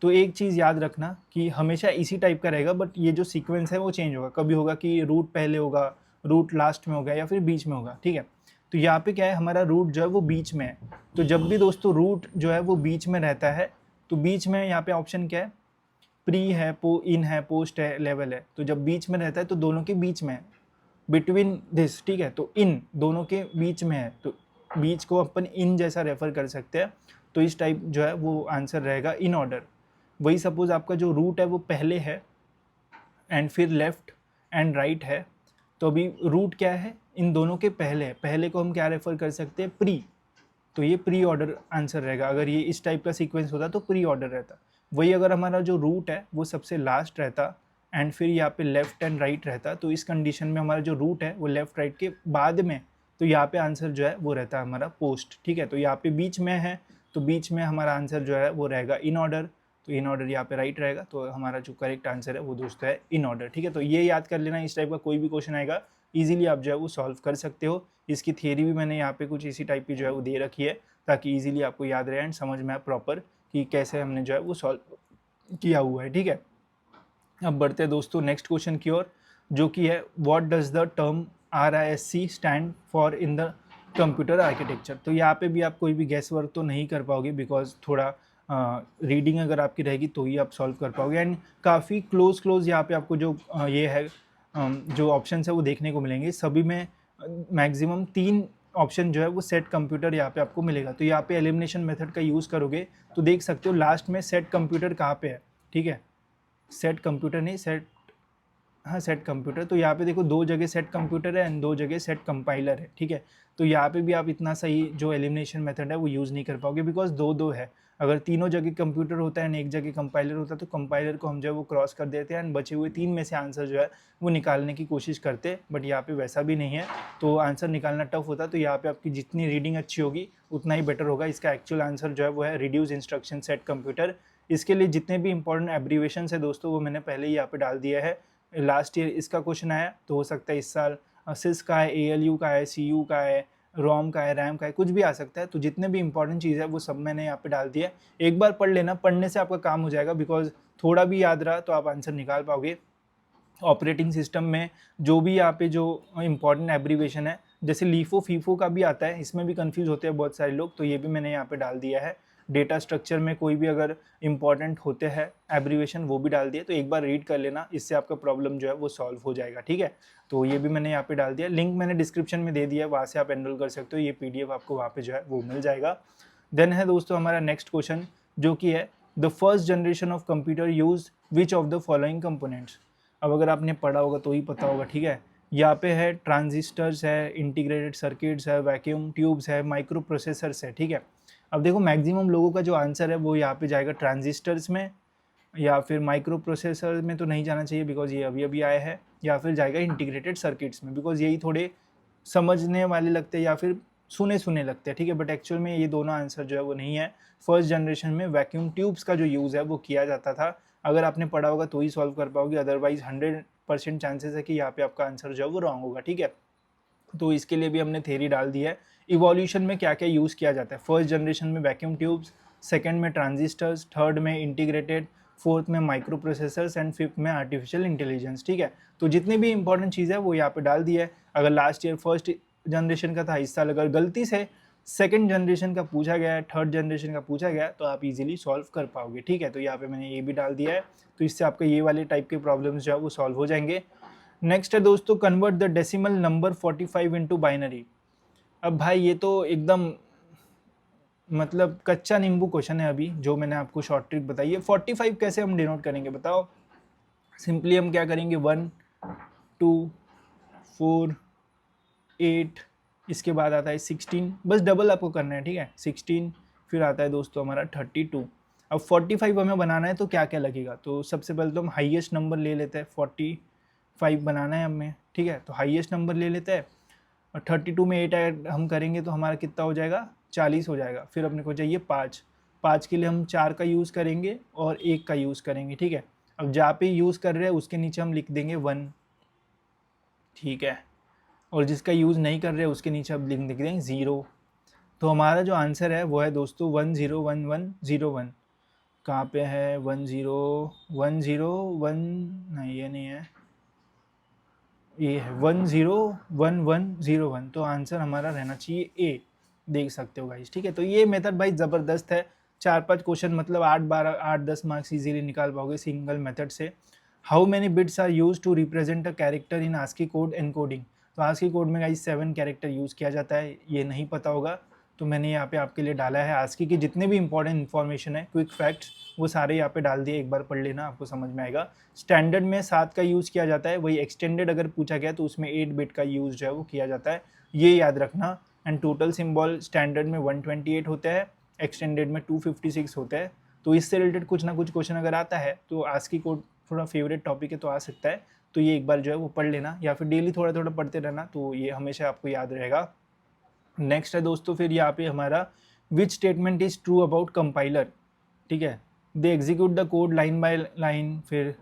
तो एक चीज़ याद रखना कि हमेशा इसी टाइप का रहेगा, बट ये जो सीक्वेंस है वो चेंज होगा, कभी होगा कि रूट पहले होगा, रूट लास्ट में होगा या फिर बीच में होगा। ठीक है, तो यहाँ पे क्या है, हमारा रूट जो है वो बीच में है। तो जब भी दोस्तों रूट जो है वो बीच में रहता है, तो बीच में यहाँ पे ऑप्शन क्या है, प्री है, इन है, पोस्ट है, लेवल है। तो जब बीच में रहता है तो दोनों के बीच में है, बिटवीन दिस। ठीक है, तो इन दोनों के बीच में है, तो बीच को अपन इन जैसा रेफर कर सकते हैं। तो इस टाइप जो है वो आंसर रहेगा इन ऑर्डर। वही सपोज आपका जो रूट है वो पहले है एंड फिर लेफ्ट एंड राइट है, तो अभी रूट क्या है, इन दोनों के पहले है, पहले को हम क्या रेफर कर सकते हैं, प्री। तो ये प्री ऑर्डर आंसर रहेगा, अगर ये इस टाइप का सीक्वेंस होता तो प्री ऑर्डर रहता। वही अगर हमारा जो रूट है वो सबसे लास्ट रहता एंड फिर यहाँ पे लेफ्ट एंड राइट रहता, तो इस कंडीशन में हमारा जो रूट है वो लेफ्ट राइट के बाद में, तो यहाँ पे आंसर जो है वो रहता है हमारा पोस्ट। ठीक है, तो यहाँ पे बीच में है, तो बीच में हमारा आंसर जो है वो रहेगा इन ऑर्डर, तो इन ऑर्डर यहाँ पे राइट रहेगा। तो हमारा जो करेक्ट आंसर है वो दोस्तों है इन ऑर्डर। ठीक है, तो ये याद कर लेना, इस टाइप का कोई भी क्वेश्चन आएगा इजीली आप जो है वो सॉल्व कर सकते हो। इसकी थियरी भी मैंने यहाँ पे कुछ इसी टाइप की जो है वो दे रखी है, ताकि इजीली आपको याद रहे एंड समझ में आए प्रॉपर कि कैसे हमने जो है वो सॉल्व किया हुआ है। ठीक है, अब बढ़ते हैं दोस्तों नेक्स्ट क्वेश्चन की ओर, जो कि है what does the term RISC stand for in the computer architecture. तो यहाँ पे भी आप कोई भी गैस वर्क तो नहीं कर पाओगे, बिकॉज थोड़ा रीडिंग अगर आपकी रहेगी तो ही आप सॉल्व कर पाओगे। एंड काफ़ी क्लोज यहाँ पे आपको जो ये है जो ऑप्शन है वो देखने को मिलेंगे, सभी में मैक्सिमम 3 ऑप्शन जो है वो सेट कंप्यूटर यहाँ पे आपको मिलेगा। तो यहाँ पे एलिमिनेशन मेथड का यूज़ करोगे तो देख सकते हो लास्ट में सेट कंप्यूटर कहाँ पे है। ठीक है, सेट कंप्यूटर नहीं, सेट, हाँ सेट कंप्यूटर। तो यहाँ पे देखो 2 जगह सेट कंप्यूटर है एंड 2 जगह सेट कंपाइलर है। ठीक है, तो यहाँ पे भी आप इतना सही जो एलिमिनेशन मेथड है वो यूज़ नहीं कर पाओगे, बिकॉज 2-2 है। अगर तीनों जगह कंप्यूटर होता है एंड एक जगह कंपाइलर होता है तो कंपाइलर को हम जो है वो क्रॉस कर देते हैं एंड बचे हुए 3 में से आंसर जो है वो निकालने की कोशिश करते हैं। बट यहाँ पे वैसा भी नहीं है, तो आंसर निकालना टफ होता है। तो यहाँ पे आपकी जितनी रीडिंग अच्छी होगी उतना ही बेटर होगा। इसका एक्चुअल आंसर जो है वो है रिड्यूस इंस्ट्रक्शन सेट कंप्यूटर। इसके लिए जितने भी इंपॉर्टेंट एब्रीवेशन है दोस्तों वो मैंने पहले ही यहाँ पे डाल दिया है। लास्ट ईयर इसका क्वेश्चन आया, तो हो सकता है इस साल सिस का है, ALU का है, CU का है, रोम का है, रैम का है, कुछ भी आ सकता है। तो जितने भी इंपॉर्टेंट चीज़ है वो सब मैंने यहाँ पे डाल दिया है। एक बार पढ़ लेना, पढ़ने से आपका काम हो जाएगा, बिकॉज थोड़ा भी याद रहा तो आप आंसर निकाल पाओगे। ऑपरेटिंग सिस्टम में जो भी यहाँ पे जो इंपॉर्टेंट एब्रीवेशन है, जैसे लीफो फीफो का भी आता है, इसमें भी कंफ्यूज होते हैं बहुत सारे लोग, तो ये भी मैंने यहाँ पे डाल दिया है। डेटा स्ट्रक्चर में कोई भी अगर इंपॉर्टेंट होते हैं एब्रीवेशन वो भी डाल दिए, तो एक बार रीड कर लेना, इससे आपका प्रॉब्लम जो है वो सॉल्व हो जाएगा। ठीक है, तो ये भी मैंने यहाँ पे डाल दिया, लिंक मैंने डिस्क्रिप्शन में दे दिया है, वहाँ से आप एनरोल कर सकते हो, ये PDF आपको वहाँ पे जो है वो मिल जाएगा। देन है दोस्तों हमारा नेक्स्ट क्वेश्चन, जो कि है the first generation of computer use which of the following components. अब अगर आपने पढ़ा होगा तो ही पता होगा। ठीक है, यहाँ पे है ट्रांजिस्टर्स है, इंटीग्रेटेड सर्किट्स है, वैक्यूम ट्यूब्स है, माइक्रो प्रोसेसर्स है, ठीक है। अब देखो मैक्सिमम लोगों का जो आंसर है वो यहाँ पे जाएगा ट्रांजिस्टर्स में, या फिर माइक्रो प्रोसेसर में तो नहीं जाना चाहिए बिकॉज ये अभी अभी आया है, या फिर जाएगा इंटीग्रेटेड सर्किट्स में बिकॉज यही थोड़े समझने वाले लगते हैं या फिर सुने सुने लगते हैं, ठीक है। बट एक्चुअल में ये दोनों आंसर जो है वो नहीं है। फर्स्ट जनरेशन में वैक्यूम ट्यूब्स का जो यूज़ है वो किया जाता था। अगर आपने पढ़ा होगा तो ही सॉल्व कर पाओगे, अदरवाइज 100% चांसेस है कि यहाँ पे आपका आंसर जो है वो रॉन्ग होगा, ठीक है। तो इसके लिए भी हमने थेरी डाल दी है। इवोल्यूशन में क्या क्या यूज़ किया जाता है, फर्स्ट जनरेशन में वैक्यूम ट्यूब्स, सेकंड में ट्रांजिस्टर्स, थर्ड में इंटीग्रेटेड, फोर्थ में माइक्रो प्रोसेसर्स एंड फिफ्थ में आर्टिफिशियल इंटेलिजेंस, ठीक है। तो जितनी भी इंपॉर्टेंट चीज़ है वो यहाँ पे डाल दी है। अगर लास्ट ईयर फर्स्ट जनरेशन का था, इस साल अगर गलती से सेकंड जनरेशन का पूछा गया है, थर्ड जनरेशन का पूछा गया तो आप इजीली सॉल्व कर पाओगे, ठीक है। तो यहाँ पे मैंने ये भी डाल दिया है, तो इससे आपके ये वाले टाइप के प्रॉब्लम्स जो है वो सॉल्व हो जाएंगे। नेक्स्ट है दोस्तों, convert the decimal number 45 into binary. अब भाई ये तो एकदम मतलब कच्चा नींबू क्वेश्चन है अभी जो मैंने आपको शॉर्ट ट्रिक बताई है। 45 कैसे हम डिनोट करेंगे बताओ। सिंपली हम क्या करेंगे, 1 2 4 8, इसके बाद आता है 16, बस डबल आपको करना है, ठीक है। 16 फिर आता है दोस्तों हमारा 32। अब 45 हमें बनाना है तो क्या क्या लगेगा, तो सबसे पहले तो हम हाईएस्ट नंबर ले लेते हैं। 45 बनाना है हमें, ठीक है। तो हाईएस्ट नंबर ले लेते हैं और 32 में 8 ऐड हम करेंगे तो हमारा कितना हो जाएगा, 40 हो जाएगा। फिर अपने को चाहिए 5, 5 के लिए हम 4 का यूज़ करेंगे और 1 का यूज़ करेंगे, ठीक है। अब जहाँ पे यूज़ कर रहे हैं उसके नीचे हम लिख देंगे 1, ठीक है। और जिसका यूज़ नहीं कर रहे उसके नीचे अब लिख देंगे 0। तो हमारा जो आंसर है वो है दोस्तों 101101। कहाँ पे है 10101, नहीं ये नहीं है, ये है 101101। तो आंसर हमारा रहना चाहिए ए, देख सकते हो गाइस, ठीक है। तो ये मेथड भाई ज़बरदस्त है, 4-5 क्वेश्चन मतलब 8-10 मार्क्स इजीली निकाल पाओगे सिंगल मेथड से। How many bits are use to represent a character in ASCII code encoding. तो आस्की कोड में गाइस 7 कैरेक्टर यूज़ किया जाता है, ये नहीं पता होगा तो मैंने यहाँ पे आपके लिए डाला है। आस्की की जितने भी इंपॉर्टेंट इन्फॉर्मेशन है, क्विक फैक्ट्स, वो सारे यहाँ पे डाल दिए, एक बार पढ़ लेना आपको समझ में आएगा। स्टैंडर्ड में 7 का यूज़ किया जाता है, वही एक्सटेंडेड अगर पूछा गया तो उसमें 8 बिट का यूज़ जो है वो किया जाता है, ये याद रखना। एंड टोटल सिंबल स्टैंडर्ड में 128 होता है, एक्सटेंडेड में 256 होता है। तो इससे रिलेटेड कुछ ना कुछ क्वेश्चन अगर आता है तो आस्की कोड थोड़ा फेवरेट टॉपिक है तो आ सकता है, तो ये एक बार जो है वो पढ़ लेना या फिर डेली थोड़ा थोड़ा पढ़ते रहना, तो ये हमेशा आपको याद रहेगा। नेक्स्ट है दोस्तों फिर यहाँ पे हमारा which statement is true about compiler, ठीक है। They execute the code line by line, फिर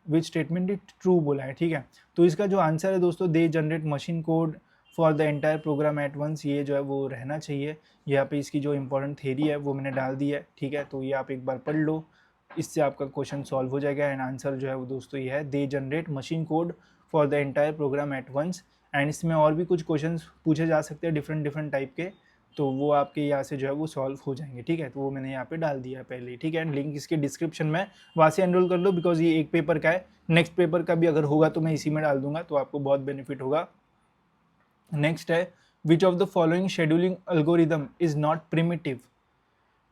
विच स्टेटमेंट इज ट्रू बोला है, ठीक है। तो इसका जो आंसर है दोस्तों, they generate machine code for the entire program at once, ये जो है वो रहना चाहिए। यहाँ पे इसकी जो इंपॉर्टेंट थेरी है वो मैंने डाल दी है, ठीक है। तो ये आप एक बार पढ़ लो, इससे आपका क्वेश्चन सॉल्व हो जाएगा। एंड आंसर जो है वो दोस्तों ये है, they generate machine code for the entire program at once. And इसमें और भी कुछ क्वेश्चन पूछे जा सकते हैं डिफरेंट डिफरेंट टाइप के, तो वो आपके यहाँ से जो है वो सॉल्व हो जाएंगे, ठीक है। तो वो मैंने यहाँ पे डाल दिया है पहले ही, ठीक है। एंड लिंक इसके डिस्क्रिप्शन में, वहाँ से एनरोल कर लो बिकॉज ये एक पेपर का है। नेक्स्ट पेपर का भी अगर होगा तो मैं इसी में डाल दूंगा, तो आपको बहुत बेनिफिट होगा। नेक्स्ट है, which of the following scheduling algorithm is not primitive,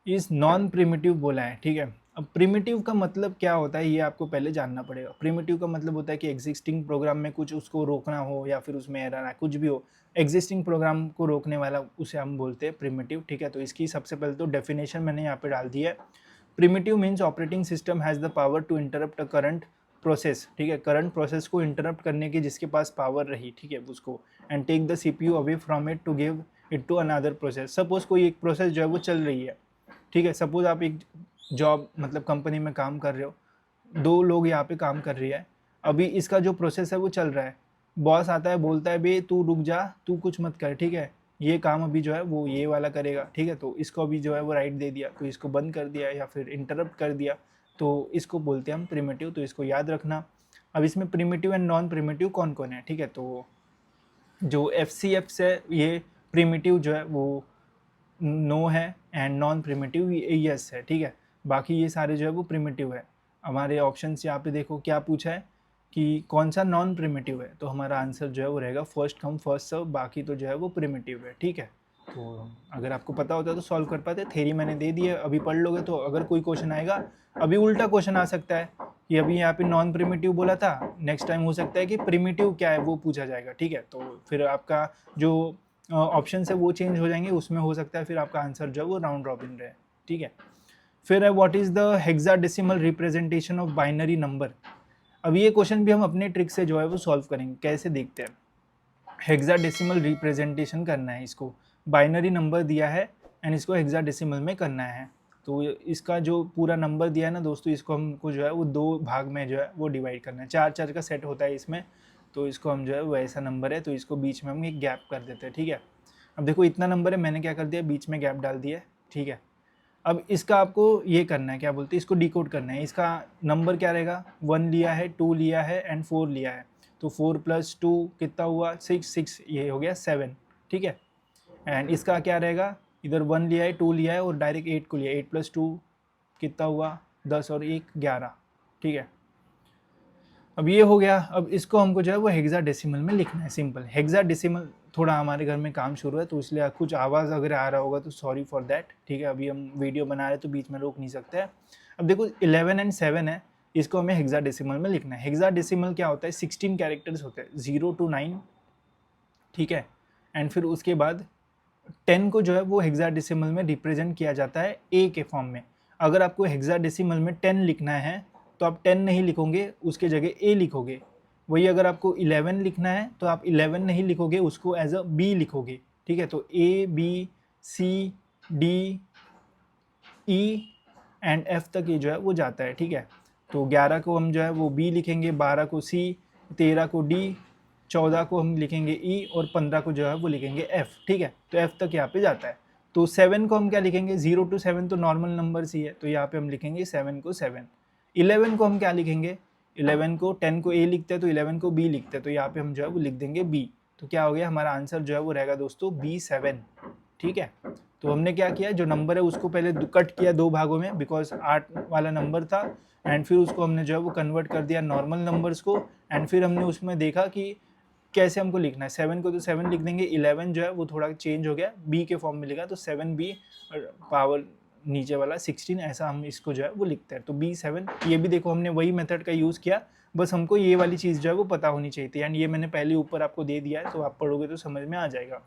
is non primitive बोला है, ठीक है। अब प्रिमिटिव का मतलब क्या होता है ये आपको पहले जानना पड़ेगा। प्रिमिटिव का मतलब होता है कि एग्जिस्टिंग प्रोग्राम में कुछ उसको रोकना हो या फिर उसमें एरर है, कुछ भी हो, एग्जिस्टिंग प्रोग्राम को रोकने वाला उसे हम बोलते हैं प्रिमिटिव, ठीक है। तो इसकी सबसे पहले तो डेफिनेशन मैंने यहाँ पे डाल दी है। Primitive means operating system has the power to interrupt a current process, ठीक है। करंट प्रोसेस को इंटरप्ट करने की जिसके पास पावर रही, ठीक है, उसको, and take the CPU away from it to give it to another process. Suppose कोई एक प्रोसेस जो है वो चल रही है, ठीक है। सपोज आप एक जॉब मतलब कंपनी में काम कर रहे हो, 2 लोग यहाँ पे काम कर रही है, अभी इसका जो प्रोसेस है वो चल रहा है। बॉस आता है बोलता है बे तू रुक जा, तू कुछ मत कर, ठीक है, ये काम अभी जो है वो ये वाला करेगा, ठीक है। तो इसको अभी जो है वो राइट दे दिया, तो इसको बंद कर दिया या फिर इंटरप्ट कर दिया, तो इसको बोलते हैं हम प्रिमिटिव। तो इसको याद रखना। अब इसमें प्रिमिटिव एंड नॉन प्रिमिटिव कौन कौन है, ठीक है। तो जो FCF से ये प्रिमिटिव जो है वो नो है एंड नॉन प्रिमिटिव यस है, ठीक है। बाकी ये सारे जो है वो प्रिमिटिव है। हमारे ऑप्शंस यहाँ पे देखो क्या पूछा है कि कौन सा नॉन प्रिमिटिव है, तो हमारा आंसर जो है वो रहेगा फर्स्ट कम फर्स्ट सर्व, बाकी तो जो है वो प्रिमिटिव है, ठीक है। तो अगर आपको पता होता तो सॉल्व कर पाते। थेरी मैंने दे दी है, अभी पढ़ लोगे तो अगर कोई क्वेश्चन आएगा, अभी उल्टा क्वेश्चन आ सकता है कि अभी यहाँ पे नॉन प्रिमिटिव बोला था, नेक्स्ट टाइम हो सकता है कि प्रिमिटिव क्या है वो पूछा जाएगा, ठीक है। तो फिर आपका जो ऑप्शन है वो चेंज हो जाएंगे, उसमें हो सकता है फिर आपका आंसर जो है वो राउंड रॉबिन रहे, ठीक है। फिर है what is the hexadecimal representation of binary number. अब ये क्वेश्चन भी हम अपने ट्रिक से जो है वो सॉल्व करेंगे, कैसे देखते हैं। हेक्साडेसिमल रिप्रेजेंटेशन करना है इसको, बाइनरी नंबर दिया है एंड इसको हेक्साडेसिमल में करना है। तो इसका जो पूरा नंबर दिया है ना दोस्तों, इसको हमको जो है वो 2 भाग में जो है वो डिवाइड करना है। 4 का सेट होता है इसमें, तो इसको हम जो है वो ऐसा नंबर है तो इसको बीच में हम एक गैप कर देते हैं, ठीक है। अब देखो इतना नंबर है, मैंने क्या कर दिया, बीच में गैप डाल दिया है, ठीक है। अब इसका आपको ये करना है, क्या बोलते हैं, इसको डिकोड करना है। इसका नंबर क्या रहेगा, 1 लिया है, 2 लिया है एंड 4 लिया है। तो 4 + 2 कितना हुआ, 6 ये हो गया 7, ठीक है। एंड इसका क्या रहेगा, इधर 1 लिया है, 2 लिया है और डायरेक्ट 8 को लिया, 8 + 2 कितना हुआ, 10 और 1 11, ठीक है। अब ये हो गया। अब इसको हमको जो है वो हेक्साडेसिमल में लिखना है, सिंपल हेक्साडेसिमल। थोड़ा हमारे घर में काम शुरू है तो इसलिए कुछ आवाज़ अगर आ रहा होगा तो सॉरी फॉर दैट, ठीक है। अभी हम वीडियो बना रहे हैं तो बीच में रोक नहीं सकते हैं। अब देखो 11 एंड 7 है, इसको हमें हेक्साडेसिमल में लिखना है। हेक्साडेसिमल क्या होता है, 16 कैरेक्टर्स होते हैं, 0 to 9, ठीक है। एंड फिर उसके बाद 10 को जो है वो हेक्साडेसिमल में रिप्रेजेंट किया जाता है ए के फॉर्म में। अगर आपको हेक्साडेसिमल में 10 लिखना है तो आप 10 नहीं लिखोगे, उसके जगह ए लिखोगे। वही अगर आपको 11 लिखना है तो आप 11 नहीं लिखोगे, उसको एज अ बी लिखोगे, ठीक है। तो A B C D E and F तक ये जो है वो जाता है, ठीक है। तो 11 को हम जो है वो बी लिखेंगे, 12 को सी, 13 को डी, 14 को हम लिखेंगे ई और 15 को जो है वो लिखेंगे एफ, ठीक है। तो एफ तक यहाँ पे जाता है। तो 7 को हम क्या लिखेंगे, 0 to 7 तो नॉर्मल नंबर्स ही है, तो यहाँ पे हम लिखेंगे 7 को 7। 11 को हम क्या लिखेंगे, 11 को 10 को ए लिखते हैं तो 11 को बी लिखते हैं, तो यहाँ पे हम जो है वो लिख देंगे बी। तो क्या हो गया, हमारा आंसर जो है वो रहेगा दोस्तों B7, ठीक है। तो हमने क्या किया, जो नंबर है उसको पहले कट किया 2 भागों में, बिकॉज 8 वाला नंबर था, एंड फिर उसको हमने जो है वो कन्वर्ट कर दिया नॉर्मल नंबर्स को, एंड फिर हमने उसमें देखा कि कैसे हमको लिखना है। 7 को तो 7 लिख देंगे, 11 जो है वो थोड़ा चेंज हो गया, बी के फॉर्म में लिखा, तो 7B पावर नीचे वाला 16, ऐसा हम इसको जो है वो लिखते हैं। तो B7, ये भी देखो हमने वही मेथड का यूज़ किया, बस हमको ये वाली चीज़ जो है वो पता होनी चाहिए थी, एंड ये मैंने पहले ऊपर आपको दे दिया है, तो आप पढ़ोगे तो समझ में आ जाएगा।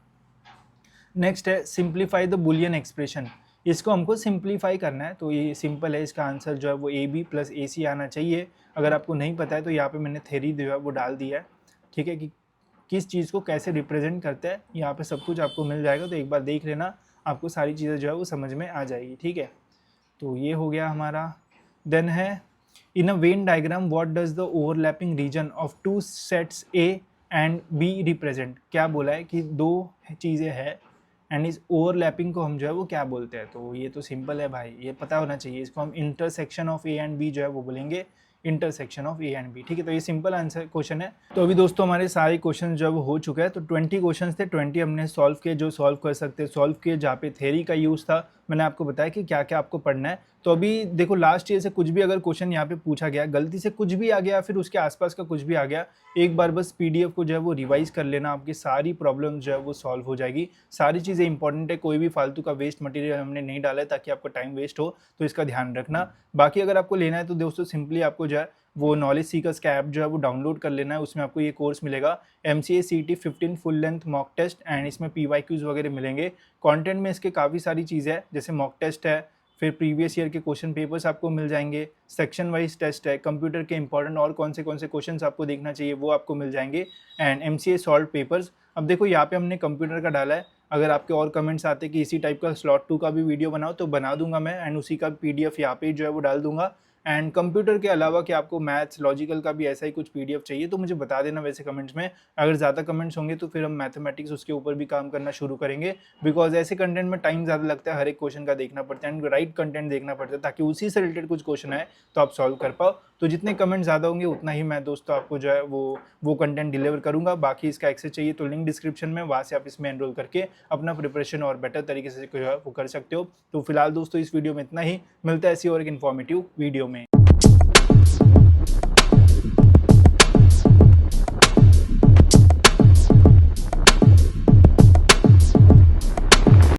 नेक्स्ट है सिंप्लीफाई द बुलियन एक्सप्रेशन। इसको हमको सिंप्लीफाई करना है, तो ये सिंपल है, इसका आंसर जो है वो AB + AC आना चाहिए। अगर आपको नहीं पता है तो यहाँ पे मैंने थ्योरी जो है वो डाल दिया है, ठीक है, कि किस चीज़ को कैसे रिप्रेजेंट करते हैं, यहाँ पे सब कुछ आपको मिल जाएगा। तो एक बार देख लेना, आपको सारी चीज़ें जो है वो समझ में आ जाएगी, ठीक है। तो ये हो गया हमारा। देन है in a Venn diagram what does the overlapping region of 2 sets A and B represent. क्या बोला है कि 2 चीज़ें हैं एंड इस ओवरलैपिंग को हम जो है वो क्या बोलते हैं। तो ये तो सिंपल है भाई, ये पता होना चाहिए। इसको हम intersection of A and B जो है वो बोलेंगे, intersection of A and B, ठीक है। तो ये सिंपल आंसर क्वेश्चन है। तो अभी दोस्तों हमारे सारे क्वेश्चन जो है हो चुके हैं। तो 20 क्वेश्चन थे, 20 हमने सॉल्व किए, जो सॉल्व कर सकते सॉल्व किए। जहाँ पे थ्योरी का यूज़ था, मैंने आपको बताया कि क्या क्या आपको पढ़ना है। तो अभी देखो लास्ट ईयर से कुछ भी अगर क्वेश्चन यहाँ पे पूछा गया, गलती से कुछ भी आ गया, फिर उसके आसपास का कुछ भी आ गया, एक बार बस PDF को जो है वो रिवाइज कर लेना, आपकी सारी प्रॉब्लम जो है वो सॉल्व हो जाएगी। सारी चीज़ें इंपॉर्टेंट है, कोई भी फालतू का वेस्ट मटेरियल हमने नहीं डाला है ताकि आपका टाइम वेस्ट हो, तो इसका ध्यान रखना। बाकी अगर आपको लेना है तो दोस्तों सिंपली आपको जो है वो नॉलेज सीकर्स का ऐप जो है वो डाउनलोड कर लेना है। उसमें आपको ये कोर्स मिलेगा, MCA CET 15 full length mock test, and इसमें PYQs वगैरह मिलेंगे। कंटेंट में इसके काफ़ी सारी चीज़ें हैं, जैसे मॉक टेस्ट है, फिर प्रीवियस ईयर के क्वेश्चन पेपर्स आपको मिल जाएंगे, सेक्शन वाइज टेस्ट है, कंप्यूटर के इंपॉर्टेंट और कौन से क्वेश्चंस आपको देखना चाहिए वो आपको मिल जाएंगे, एंड MCA सॉल्व पेपर्स। अब देखो यहाँ पे हमने कंप्यूटर का डाला है, अगर आपके और कमेंट्स आते कि इसी टाइप का स्लॉट 2 का भी वीडियो बनाओ तो बना दूंगा मैं, एंड उसी का PDF यहाँ पे जो है वो डाल दूंगा। एंड कंप्यूटर के अलावा कि आपको मैथ्स लॉजिकल का भी ऐसा ही कुछ PDF चाहिए तो मुझे बता देना वैसे कमेंट्स में। अगर ज़्यादा कमेंट्स होंगे तो फिर हम मैथमेटिक्स उसके ऊपर भी काम करना शुरू करेंगे, बिकॉज ऐसे कंटेंट में टाइम ज़्यादा लगता है, हर एक क्वेश्चन का देखना पड़ता है एंड राइट कंटेंट देखना पड़ता है, ताकि उसी से रिलेटेड कुछ क्वेश्चन आए तो आप सॉल्व कर पाओ। तो जितने कमेंट ज़्यादा होंगे उतना ही मैं दोस्तों आपको जो है वो कंटेंट डिलीवर करूँगा। बाकी इसका एक्सेस चाहिए तो लिंक डिस्क्रिप्शन में, वहाँ से आप इसमें एनरोल करके अपना प्रिपरेशन और बेटर तरीके से जो है वो कर सकते हो। तो फिलहाल दोस्तों इस वीडियो में इतना ही, मिलता है ऐसी और एक इन्फॉर्मेटिव वीडियो में।